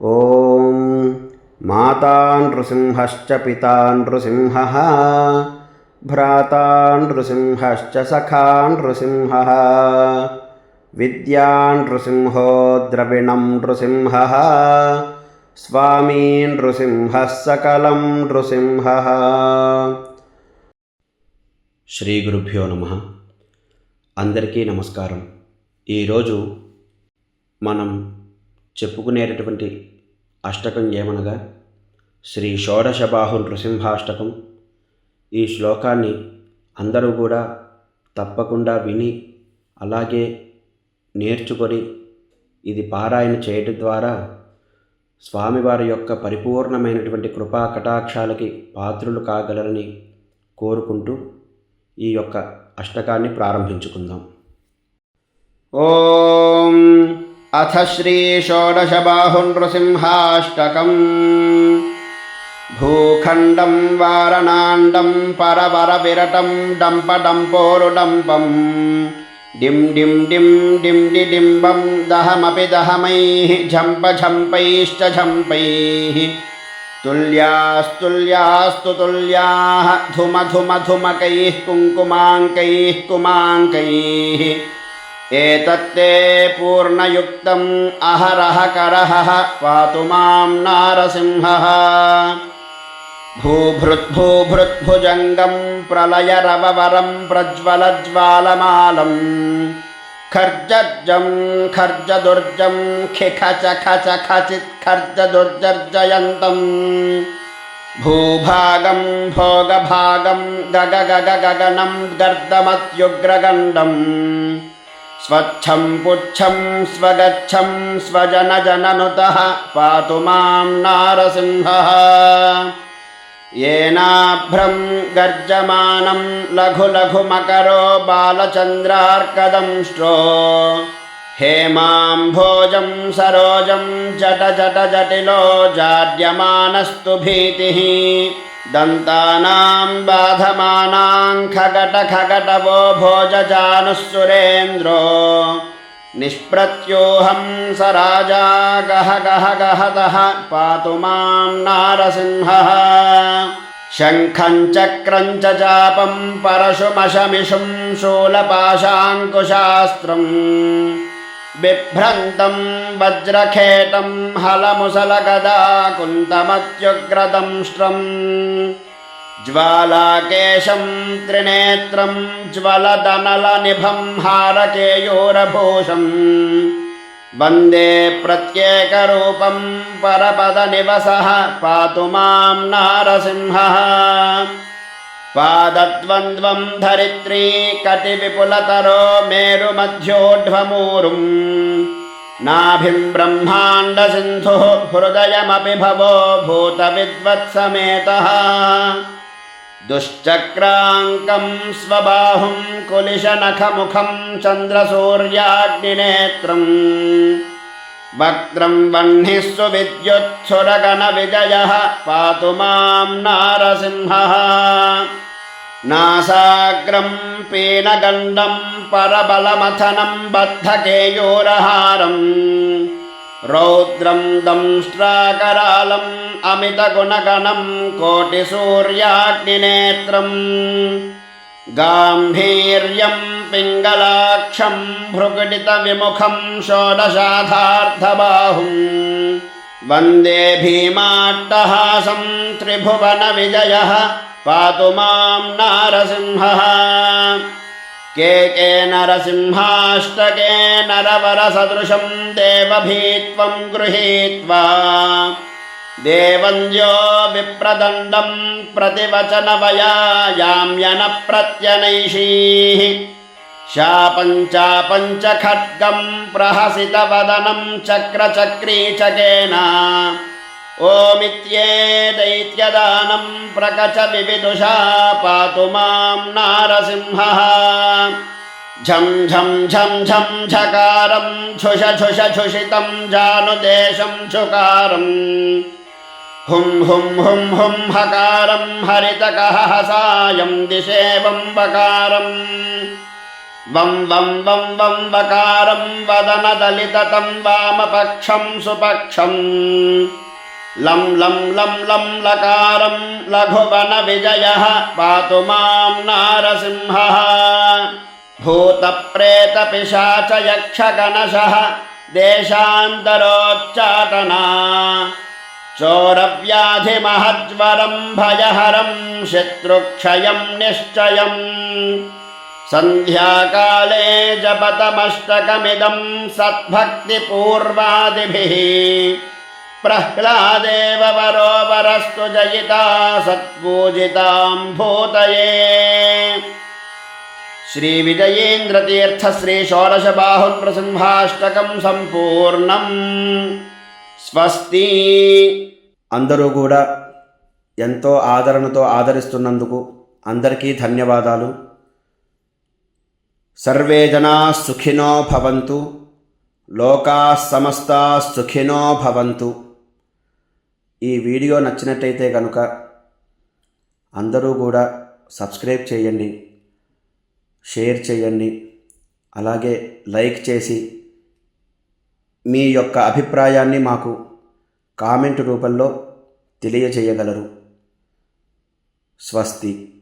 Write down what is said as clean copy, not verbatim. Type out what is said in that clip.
ॐ माता नृसिंहश्च पिता नृसिंहः भ्राता नृसिंहश्च सखा नृसिंहः विद्या नृसिंहो द्रविणं नृसिंहः स्वामी नृसिंहः सकलं नृसिंहः। శ్రీ గురుభ్యో నమః. అందరికీ నమస్కారం. ఈరోజు మనం చెప్పుకునేటటువంటి అష్టకం ఏమనగా శ్రీ షోడశబాహు నృసింహాష్టకం. ఈ శ్లోకాన్ని అందరూ కూడా తప్పకుండా విని అలాగే నేర్చుకొని ఇది పారాయణ చేయడం ద్వారా స్వామివారి యొక్క పరిపూర్ణమైనటువంటి కృపా కటాక్షాలకి పాత్రులు కాగలరని కోరుకుంటూ ఈ యొక్క అష్టకాన్ని ప్రారంభించుకుందాం. ఓం అథ శ్రీ షోడశబాహు నృసింహాష్టకం. భూఖండం వారణాండం పరవర విరటం డంపడంపోరుడంపం డిం డిం డిం డిం డిడింబం దహమపి దహమైః ఝంప ఝంపైశ్చ ఝంపైః తుల్యాస్తుల్యాస్తు తుల్యాః ధుమ ధుమ ధుమకైః కుంకుమాంకైః కుమాంకైః ఏతత్తే పూర్ణయుక్తం అహరః కరః పాతు మాం నారసింహः. భూభృద్భుజంగం ప్రళయరవవరం ప్రజ్వలజ్వాలమాలం ఖర్జర్జం ఖర్జదుర్జం ఖిఖచఖచఖచిత్ ఖర్జదుర్జర్జయంతం భూభాగం భోగభాగం గగగగగగనం గర్దమత్యుగ్రగండం స్వచ్ఛం పుచ్ఛం స్వగచ్చం స్వజనజననుతః పాతు మాం నారసింహः. येनाभ्रं गर्जमानं लघु लघु मकरो बालचन्द्रार्कदंष्ट्रो हेमाम्भोजं सरोजं जट जट जटिलो जाड्यमानस्तु भीतिः दन्तानां बाधमानां खगट खगटवो भोजजानुः सुरेन्द्रो निष्प्रत्योहं स राजा गह गह गहतः पातु मां नारसिंहः. शङ्खं चक्रं च चापं परशुमशमिषुं शूलपाशाङ्कुशास्त्रं बिभ्रन्तं वज्रखेटं हलमुसलगदा कुन्तमत्युग्रदंष्ट्रम् ज्वालाकेशं त्रिनेत्रं ज्वलदनलनिभं हारकेयूरभूषं वन्दे प्रत्येकरूपं परपदनिवसः पातु मां नारसिंहः. पादद्वन्द्वं धरित्री कटिविपुलतरो मेरुमध्योढ्वमूरुं नाभिं ब्रह्माण्डसिन्धुः हृदयमपि भवो भूतविद्वत्समेतः. दुश्चक्राङ्कं स्वबाहुं कुलिशनखमुखं चन्द्रसूर्याग्निनेत्रं वक्त्रं वह्निः सुविद्युत्सुरगणविजयः पातु मां नारसिंहः. नासाग्रं पीनगण्डं परबलमथनं बद्धकेयूरहारं रौद्रं दंष्ट्राकरालम् अमितगुणगणं कोटिसूर्याग्निनेत्रं गाम्भीर्यं पिङ्गलाक्षं भ्रुकुटितविमुखं षोडशाधार्धबाहुं वन्दे भीमाट्टहासं त्रिभुवनविजयः पातु मां नारसिंहः. के नरसिंहाष्टके नरवरसदृशं देवभीत्वं गृहीत्वा देवन्द्यो विप्रदण्डं प्रतिवचनवयायाम्यनप्रत्यनैषीः शापञ्चापञ्चखड्गं प्रहसितवदनं चक्रचक्रीचकेन ओमित्येदैत्यदानं प्रकचविविदुषा पातु मां नारसिंहः. झं झं झं झं झकारं झुष झुष झुषितं जानुदेशं झुकारं हुं हुं हुं हुं हकारं हरितकहसायं दिशेवं बकारं వం వం వం వం వకారం వదనదలితతం వామపక్షం సుపక్షం లం లం లం లం లకారం లఘువన విజయః పాతు మాం నారసింహః భూతప్రేతపిశాచయక్షగణశः దేశాంతరోచ్చాటనా చోరవ్యాధిమహజ్వరం భయహరం శత్రుక్షయం నిశ్చయం సంధ్యాకాలే జపతమష్టకమిదం సద్భక్తిపూర్వాదిభిः ప్రహ్లాదేవ వరో వరస్తు జయితా సత్పూజితాం భూతయే. శ్రీ విజయేంద్ర తీర్థ శ్రీ షోడశ బాహున్ నృసింహాష్టకం సంపూర్ణం. స్వస్తి. అందరూ కూడా ఎంతో ఆదరణతో ఆదరిస్తున్నందుకు అందరికీ ధన్యవాదాలు. సర్వే జనా సుఖినో భవంతు, లోకా సమస్తా సుఖినో భవంతు. ఈ వీడియో నచ్చినట్టయితే కనుక అందరూ కూడా సబ్స్క్రైబ్ చేయండి, షేర్ చేయండి, అలాగే లైక్ చేసి మీ యొక్క అభిప్రాయాన్ని మాకు కామెంట్ రూపంలో తెలియజేయగలరు. స్వస్తి.